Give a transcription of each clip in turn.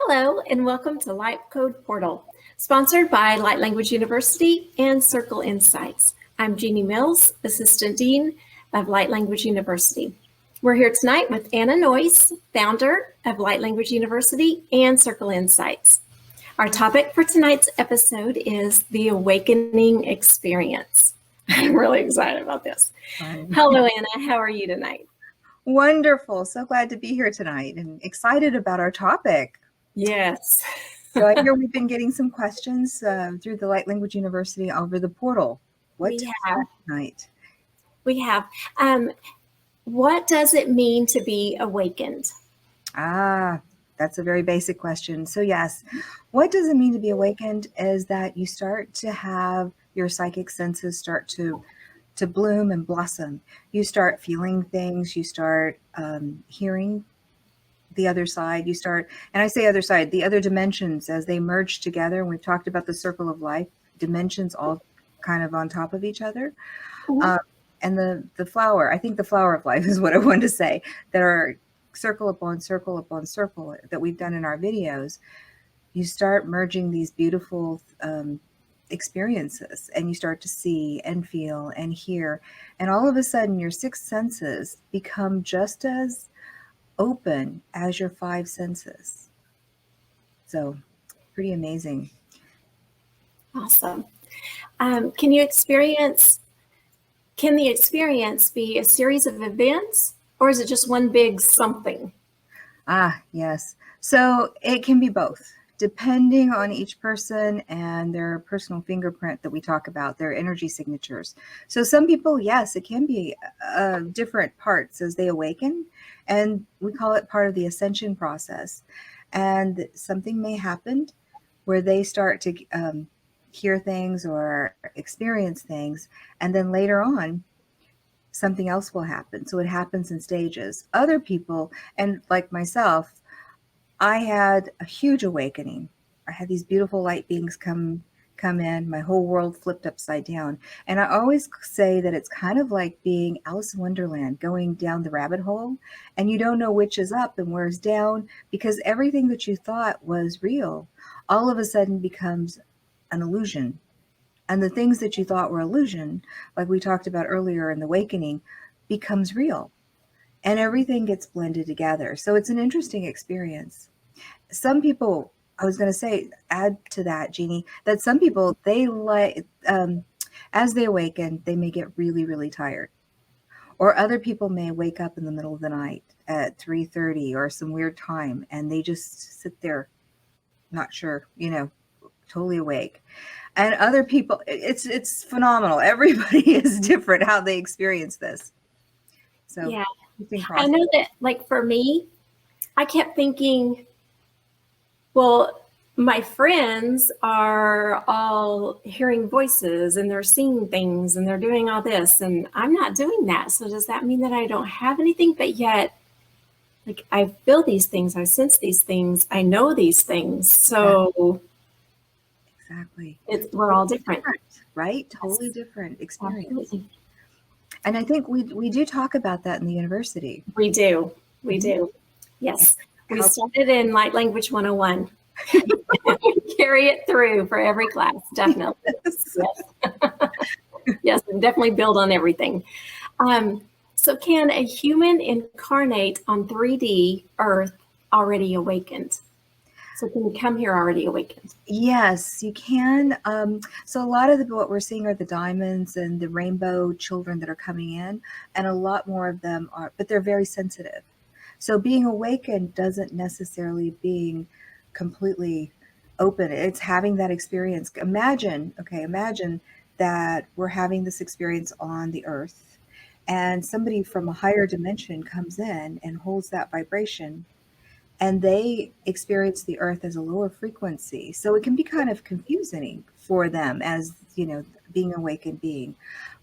Hello, and welcome to Light Code Portal, sponsored by Light Language University and Circle Insights. I'm Jeannie Mills, Assistant Dean of Light Language University. We're here tonight with Anna Noyce, founder of Light Language University and Circle Insights. Our topic for tonight's episode is the awakening experience. I'm really excited about this. Hello, Anna. How are you tonight? Wonderful. So glad to be here tonight and excited about our topic. Yes. So I hear we've been getting some questions through the Light Language University over the portal. What tonight? We have. What does it mean to be awakened? That's a very basic question. So yes, what does it mean to be awakened is that you start to have your psychic senses start to bloom and blossom. You start feeling things, you start hearing the other side, you start, and I say other side, the other dimensions as they merge together. And we've talked about the circle of life, dimensions all kind of on top of each other. Mm-hmm. And the flower, I think the flower of life is what I wanted to say, that are circle upon circle upon circle that we've done in our videos. You start merging these beautiful experiences, and you start to see and feel and hear, and all of a sudden your six senses become just as open as your five senses. So pretty amazing. Awesome. Can the experience be a series of events, or is it just one big something? Yes. So it can be both, depending on each person and their personal fingerprint that we talk about, their energy signatures. So some people, yes, it can be different parts as they awaken, and we call it part of the ascension process. And something may happen where they start to hear things or experience things, and then later on, something else will happen. So it happens in stages. Other people, and like myself, I had a huge awakening. I had these beautiful light beings come in. My whole world flipped upside down. And I always say that it's kind of like being Alice in Wonderland, going down the rabbit hole, and you don't know which is up and where's down, because everything that you thought was real all of a sudden becomes an illusion. And the things that you thought were illusion, like we talked about earlier in the awakening, becomes real. And everything gets blended together. So it's an interesting experience. Some people, I was going to say, add to that, Jeannie, that some people, they like, as they awaken, they may get really, really tired. Or other people may wake up in the middle of the night at 3:30 or some weird time, and they just sit there, not sure, totally awake. And other people, it's phenomenal. Everybody is different how they experience this. So yeah, I know that, like, for me, I kept thinking, well, my friends are all hearing voices and they're seeing things and they're doing all this, and I'm not doing that. So does that mean that I don't have anything? But yet, like, I feel these things, I sense these things, I know these things. So exactly, we're all different, right? Totally different experience. Absolutely. And I think we do talk about that in the university. We do. Yes. We started in Light Language 101. We carry it through for every class, definitely. Yes, and definitely build on everything. So can a human incarnate on 3D Earth already awakened? So can you come here already awakened? Yes, you can. So a lot of what we're seeing are the diamonds and the rainbow children that are coming in, and a lot more of them are, but they're very sensitive. So being awakened doesn't necessarily being completely open. It's having that experience. Imagine that we're having this experience on the earth, and somebody from a higher dimension comes in and holds that vibration, and they experience the earth as a lower frequency. So it can be kind of confusing for them as, being an awakened being.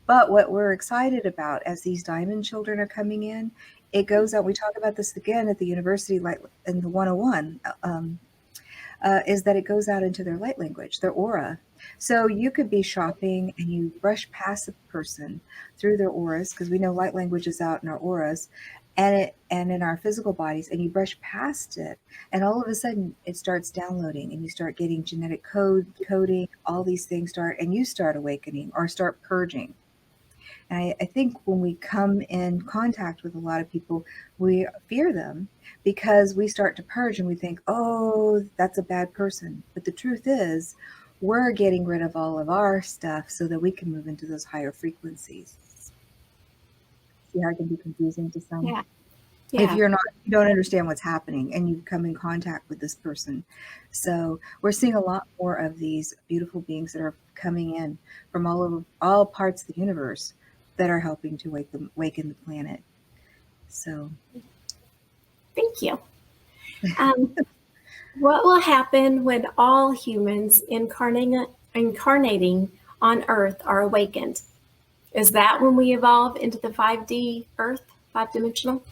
But what we're excited about as these diamond children are coming in, it goes out, we talk about this again at the university, like in the 101, is that it goes out into their light language, their aura. So you could be shopping and you brush past a person through their auras, because we know light language is out in our auras, and in our physical bodies, and you brush past it, and all of a sudden it starts downloading, and you start getting genetic coding, all these things start, and you start awakening or start purging. And I think when we come in contact with a lot of people, we fear them because we start to purge and we think, oh, that's a bad person. But the truth is, we're getting rid of all of our stuff so that we can move into those higher frequencies. See how it can be confusing to some? Yeah. If Yeah. you don't understand what's happening and you come in contact with this person. So we're seeing a lot more of these beautiful beings that are coming in from all over all parts of the universe that are helping to waken the planet. So Thank you. Um, what will happen when all humans incarnating on Earth are awakened? Is that when we evolve into the 5D Earth, 5 dimensional?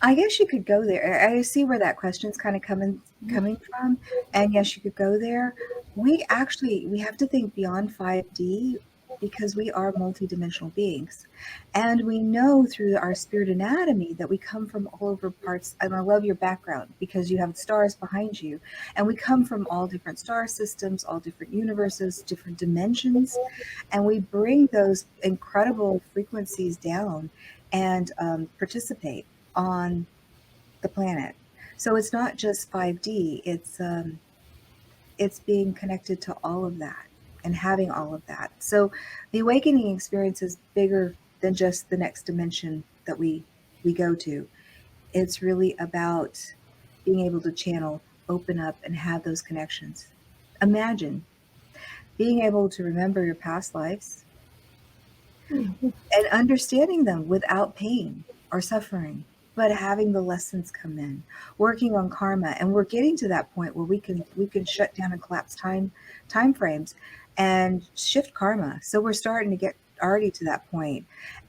I guess you could go there. I see where that question's kind of coming from. And yes, you could go there. We have to think beyond 5D because we are multidimensional beings. And we know through our spirit anatomy that we come from all over parts. And I love your background because you have stars behind you. And we come from all different star systems, all different universes, different dimensions. And we bring those incredible frequencies down and participate on the planet. So it's not just 5D, it's being connected to all of that and having all of that. So the awakening experience is bigger than just the next dimension that we go to. It's really about being able to channel, open up, and have those connections. Imagine being able to remember your past lives and understanding them without pain or suffering, but having the lessons come in, working on karma. And we're getting to that point where we can shut down and collapse time frames and shift karma. So we're starting to get already to that point.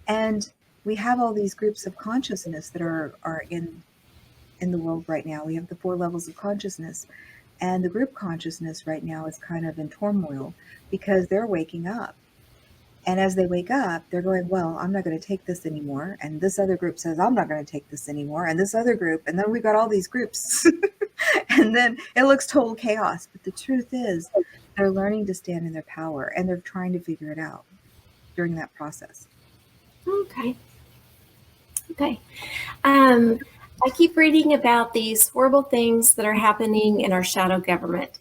And we have all these groups of consciousness that are in the world right now. We have the 4 levels of consciousness. And the group consciousness right now is kind of in turmoil because they're waking up. And as they wake up, they're going, well, I'm not going to take this anymore. And this other group says, I'm not going to take this anymore. And this other group, and then we've got all these groups. And then it looks total chaos. But the truth is, they're learning to stand in their power and they're trying to figure it out during that process. Okay. Okay. I keep reading about these horrible things that are happening in our shadow government.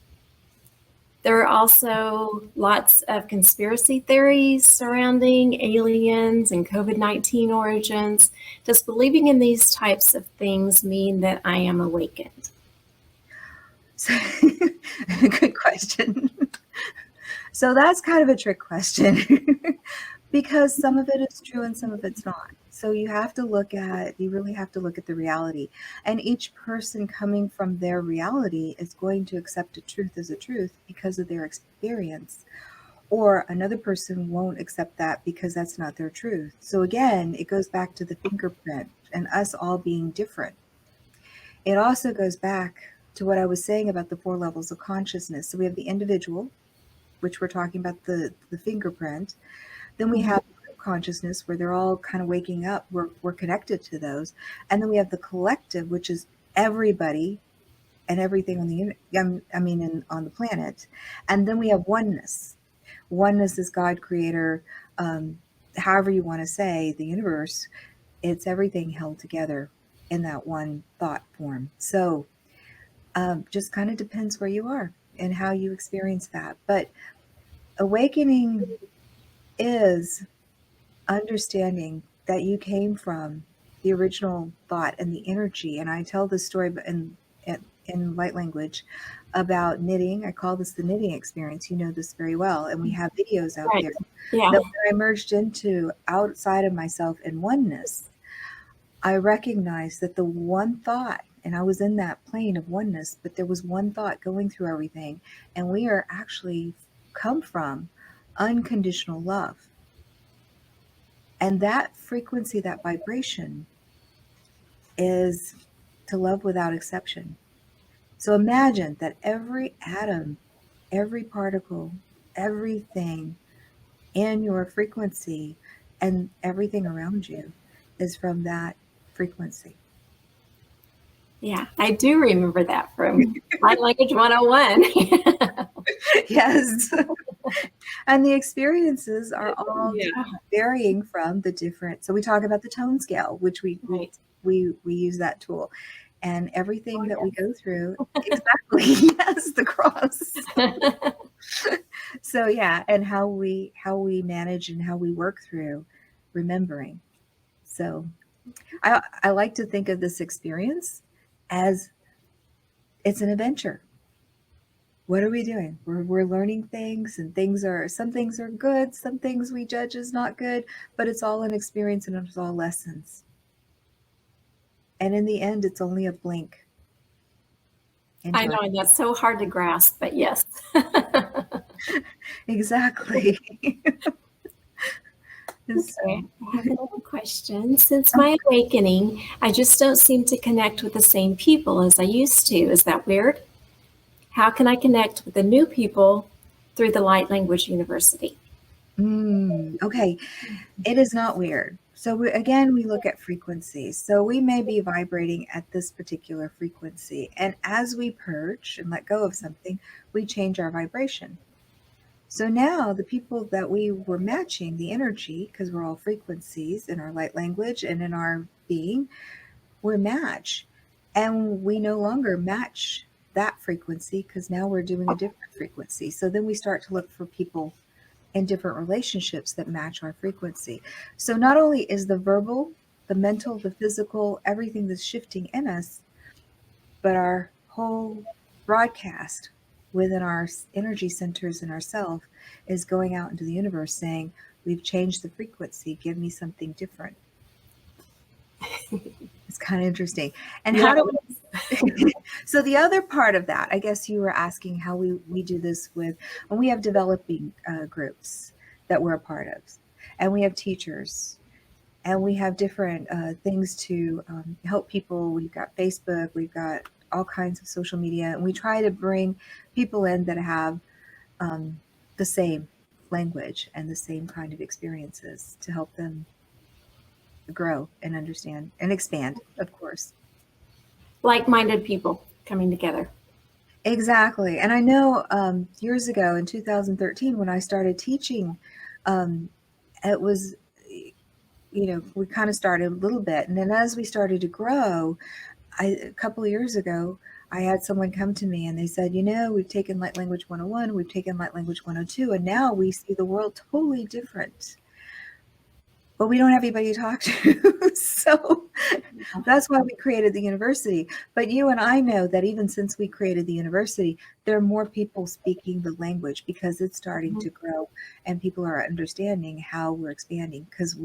There are also lots of conspiracy theories surrounding aliens and COVID-19 origins. Does believing in these types of things mean that I am awakened? So, good question. So that's kind of a trick question because some of it is true and some of it's not. So you really have to look at the reality. And each person coming from their reality is going to accept a truth as a truth because of their experience. Or another person won't accept that because that's not their truth. So again, it goes back to the fingerprint and us all being different. It also goes back to what I was saying about the 4 levels of consciousness. So we have the individual, which we're talking about the fingerprint. Then we have group consciousness where they're all kind of waking up. We're connected to those. And then we have the collective, which is everybody and everything on on the planet. And then we have oneness. Oneness is God, creator, however you want to say, the universe. It's everything held together in that one thought form. So just kind of depends where you are and how you experience that. But awakening is understanding that you came from the original thought and the energy. And I tell this story in light language about knitting. I call this the knitting experience. You know this very well. And we have videos out Right. there Yeah. that when I merged into outside of myself in oneness, I recognized that the one thought, and I was in that plane of oneness, but there was one thought going through everything. And we are actually come from unconditional love. And that frequency, that vibration is to love without exception. So imagine that every atom, every particle, everything in your frequency and everything around you is from that frequency. Yeah, I do remember that from Light Language 101. Yes. And the experiences are all Yeah, varying from the different. So we talk about the tone scale, which right. we use that tool, and everything Oh, that we go through. Exactly. Yes, the cross. yeah. So yeah, and how we manage and how we work through remembering. So I like to think of this experience as it's an adventure. What are we doing? We're learning things, and some things are good, some things we judge as not good, but it's all an experience and it's all lessons. And in the end, it's only a blink I into know, our and that's so hard to grasp, but yes. exactly. So, Okay, I have another question. Since my awakening, I just don't seem to connect with the same people as I used to. Is that weird? How can I connect with the new people through the Light Language University? okay, it is not weird. So again, we look at frequencies. So we may be vibrating at this particular frequency, and as we purge and let go of something, we change our vibration. So now the people that we were matching the energy, because we're all frequencies in our light language and in our being, we're match. And we no longer match that frequency because now we're doing a different frequency. So then we start to look for people in different relationships that match our frequency. So not only is the verbal, the mental, the physical, everything that's shifting in us, but our whole broadcast within our energy centers in ourself is going out into the universe saying, we've changed the frequency, give me something different. It's kind of interesting. And Yeah. how do so the other part of that, I guess you were asking how we do this with, when we have developing groups that we're a part of, and we have teachers, and we have different things to help people. We've got Facebook, we've got all kinds of social media, and we try to bring people in that have the same language and the same kind of experiences to help them grow and understand and expand, of course. Like-minded people coming together. Exactly. And I know years ago in 2013, when I started teaching, um, it was, we kind of started a little bit. And then as we started to grow, a couple of years ago, I had someone come to me and they said, we've taken Light Language 101, we've taken Light Language 102, and now we see the world totally different. But we don't have anybody to talk to. So that's why we created the university. But you and I know that even since we created the university, there are more people speaking the language because it's starting to grow and people are understanding how we're expanding because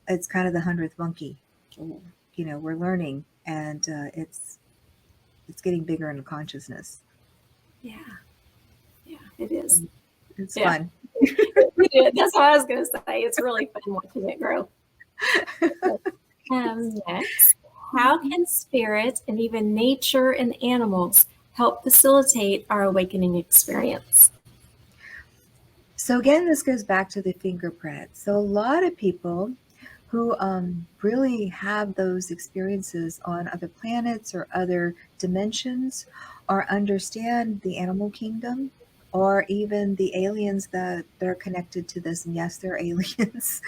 it's kind of the 100th monkey. We're learning and it's getting bigger in consciousness. Yeah, yeah, it is. It's Yeah, fun. that's what I was going to say. It's really fun watching it grow. Next, how can spirit and even nature and animals help facilitate our awakening experience? So again, this goes back to the fingerprint. So a lot of people who really have those experiences on other planets or other dimensions or understand the animal kingdom or even the aliens that are connected to this. And yes, they're aliens,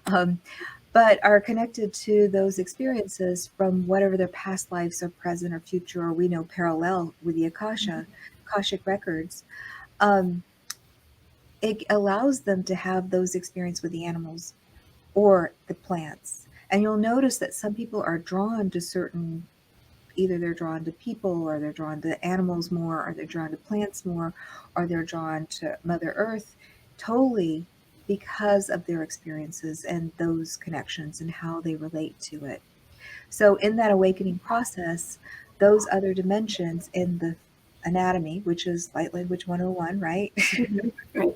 um, but are connected to those experiences from whatever their past lives or present or future, or we know parallel with the Akashic records. Um, it allows them to have those experiences with the animals or the plants. And you'll notice that some people are drawn to certain, either they're drawn to people or they're drawn to animals more, or they're drawn to plants more, or they're drawn to Mother Earth totally because of their experiences and those connections and how they relate to it. So in that awakening process, those other dimensions in the anatomy, which is Light Language 101, right? Right.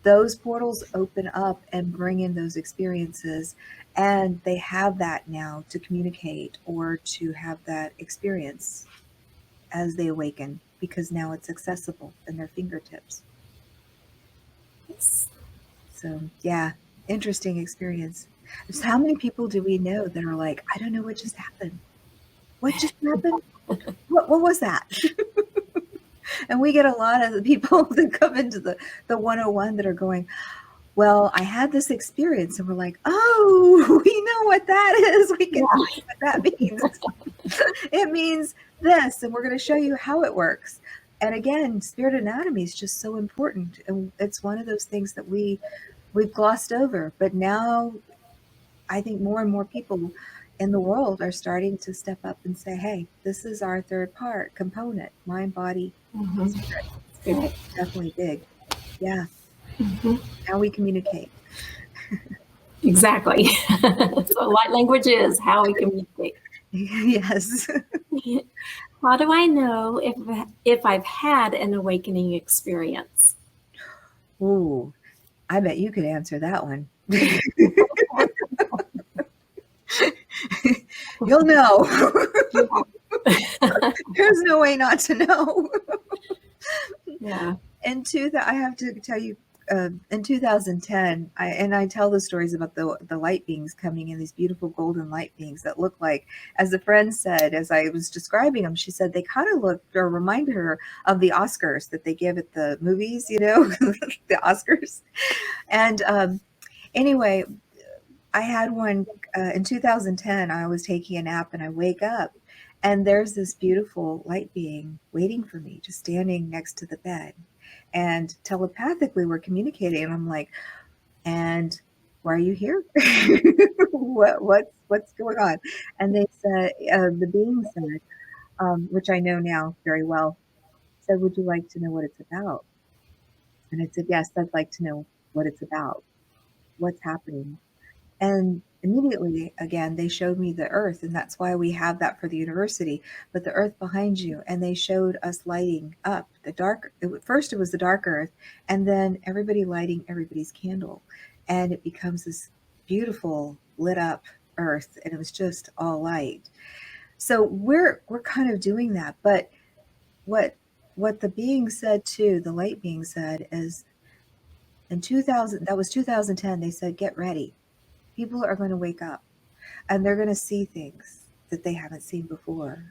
Those portals open up and bring in those experiences, and they have that now to communicate or to have that experience as they awaken because now it's accessible in their fingertips. Yes. So yeah, interesting experience. So how many people do we know that are like, I don't know what just happened? What just happened? What was that? And we get a lot of the people that come into the 101 that are going, well, I had this experience, and we're like, oh, we know what that is. We can tell you what that means. It means this, and we're going to show you how it works. And again, spirit anatomy is just so important, and it's one of those things that we've glossed over. But now, I think more and more people in the world are starting to step up and say, "Hey, this is our third part component: mind, body, spirit." Spirit. Definitely big. Yeah. Mm-hmm. How we communicate. Exactly. So light language is how we communicate. Yes. How do I know if I've had an awakening experience? Ooh, I bet you could answer that one. You'll know. There's no way not to know. Yeah. I have to tell you, in 2010, I tell the stories about the light beings coming in, these beautiful golden light beings that look like, as a friend said, as I was describing them, she said they kind of looked or reminded her of the Oscars that they give at the movies, the Oscars. And anyway, I had one in 2010. I was taking a nap and I wake up and there's this beautiful light being waiting for me, just standing next to the bed. And telepathically, we're communicating. And I'm like, and why are you here? What's going on? And they said, the being said, which I know now very well, said, would you like to know what it's about? And I said, yes, I'd like to know what it's about. What's happening? And immediately, again, they showed me the earth, and that's why we have that for the university. But the earth behind you, and they showed us lighting up the dark. First, it was the dark earth, and then everybody lighting everybody's candle, and it becomes this beautiful lit up earth, and it was just all light. So we're kind of doing that. But what what the being said too, the light being said, is in 2000, that was 2010. They said, get ready. People are going to wake up and they're going to see things that they haven't seen before.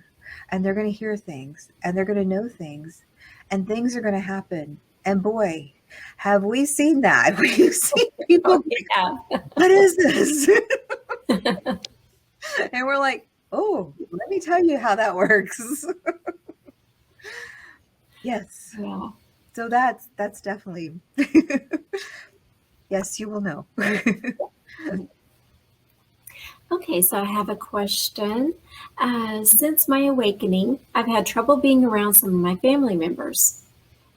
And they're going to hear things and they're going to know things and things are going to happen. And boy, have we seen that. We've seen people, Yeah. what is this? And we're like, oh, let me tell you how that works. Yes. Yeah. So that's definitely, yes, you will know. Okay, so I have a question. Since my awakening, I've had trouble being around some of my family members.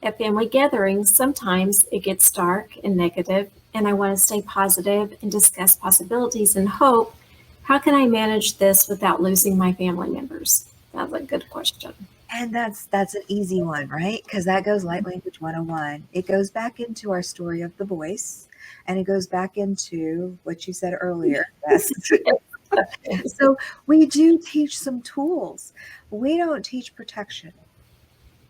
At family gatherings, sometimes it gets dark and negative, and I want to stay positive and discuss possibilities and hope. How can I manage this without losing my family members? That's a good question. And that's an easy one, right? Because that goes light language 101. It goes back into our story of the voice, and it goes back into what you said earlier. Yes. So we do teach some tools. We don't teach protection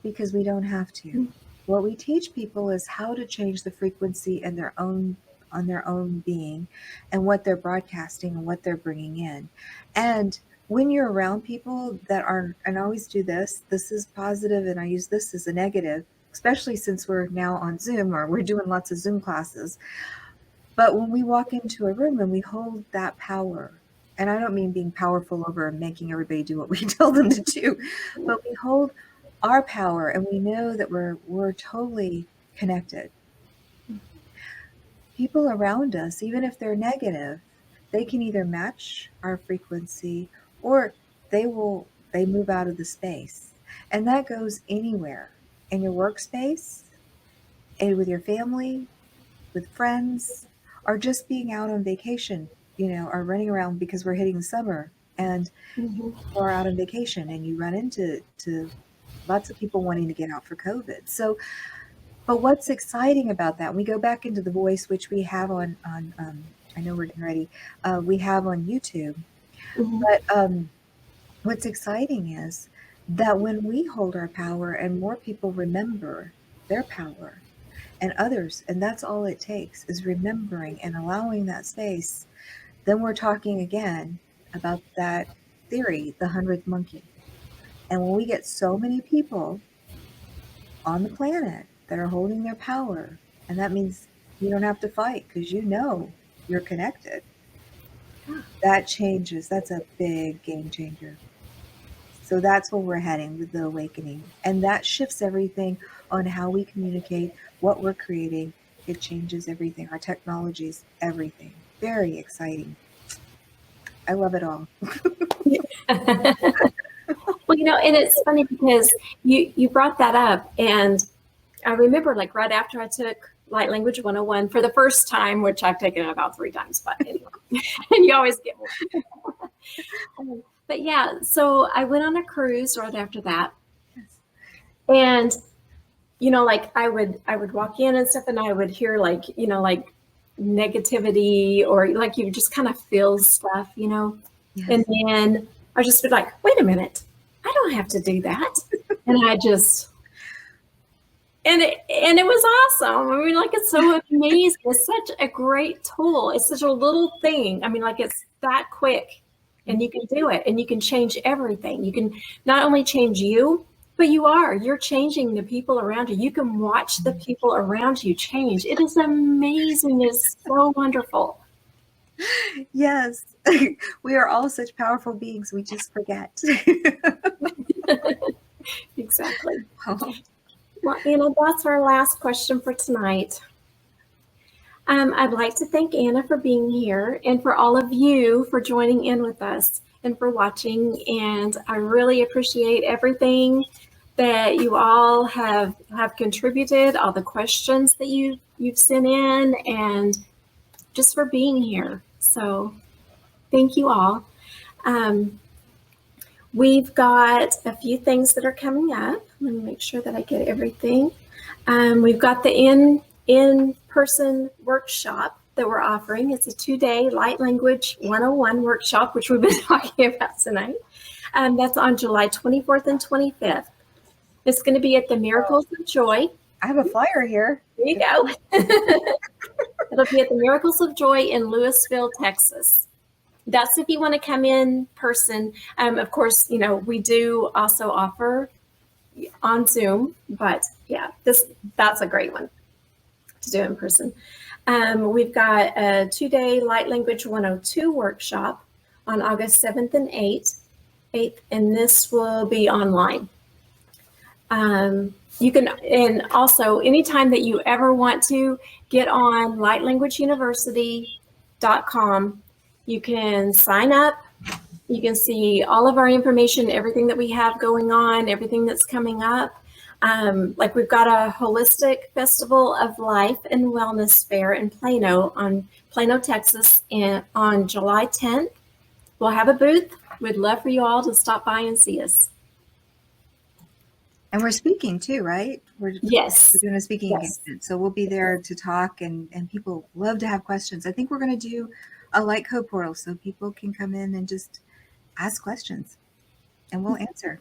because we don't have to. What we teach people is how to change the frequency in their own on their own being and what they're broadcasting and what they're bringing in. And when you're around people that are, and I always do this is positive and I use this as a negative, especially since we're now on Zoom or we're doing lots of Zoom classes. But when we walk into a room and we hold that power, and I don't mean being powerful over making everybody do what we tell them to do, but we hold our power and we know that we're totally connected. People around us, even if they're negative, they can either match our frequency or they move out of the space. And that goes anywhere in your workspace and with your family, with friends, or just being out on vacation, or running around because we're hitting summer and Mhm. people are out on vacation and you run into lots of people wanting to get out for COVID. So, but what's exciting about that, we go back into the voice, which we have on I know we're getting ready, we have on YouTube. Mhm. But what's exciting is that when we hold our power and more people remember their power, and others. And that's all it takes, is remembering and allowing that space. Then we're talking again about that theory, the 100th monkey. And when we get so many people on the planet that are holding their power, and that means you don't have to fight because you know you're connected, that changes. That's a big game changer. So that's where we're heading with the awakening. And that shifts everything on how we communicate, what we're creating. It changes everything, our technologies, everything. Very exciting. I love it all. Well, and it's funny because you brought that up, and I remember like right after I took Light Language 101 for the first time, which I've taken it about 3 times, but anyway, and you always get more. But yeah, so I went on a cruise right after that, and like I would walk in and stuff, and I would hear like like negativity, or like you just kind of feel stuff, Yes. and then I just be like, wait a minute, I don't have to do that, and I just. And it was awesome. I mean, like, it's so amazing. It's such a great tool. It's such a little thing. I mean, like, it's that quick, and you can do it, and you can change everything. You can not only change you, but you're changing the people around you. You can watch the people around you change. It is amazing. It's so wonderful. Yes. We are all such powerful beings. We just forget. Exactly. Oh. Well, that's our last question for tonight. I'd like to thank Anna for being here, and for all of you for joining in with us and for watching. And I really appreciate everything that you all have contributed, all the questions that you've sent in, and just for being here. So thank you all. We've got a few things that are coming up. Let me make sure that I get everything. We've got the in-person workshop that we're offering. It's a 2-day Light Language 101 workshop, which we've been talking about tonight. That's on July 24th and 25th. It's going to be at the Miracles of Joy. I have a flyer here. There you go. It'll be at the Miracles of Joy in Louisville, Texas. That's if you want to come in person. Of course, we do also offer on Zoom, but yeah, that's a great one to do in person. We've got a 2-day Light Language 102 workshop on August 7th and 8th, and this will be online. You can, and also anytime that you ever want to get on lightlanguageuniversity.com, you can sign up. You can see all of our information, everything that we have going on, everything that's coming up. Like we've got a holistic festival of life and wellness fair in Plano, Texas, on July 10th. We'll have a booth. We'd love for you all to stop by and see us. And we're speaking too, right? Yes. We're doing a speaking engagement. So we'll be there to talk, and people love to have questions. I think we're going to do a light code portal so people can come in and just ask questions, and we'll answer.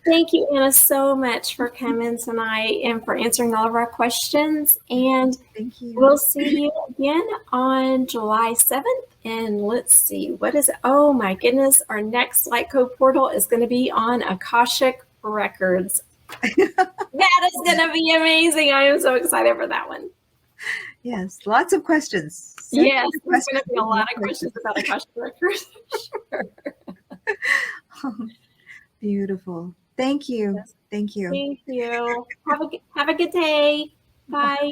Thank you, Anna, so much for coming tonight and for answering all of our questions. And thank you. We'll see you again on July 7th. And let's see, what is it? Oh my goodness, our next Light Code portal is going to be on Akashic Records. That is going to be amazing. I am so excited for that one. Yes, lots of questions. Yes, there's going to be a lot of questions about Akashic Records. Sure. Beautiful. Thank you. Thank you. Thank you. Have a good day. Bye.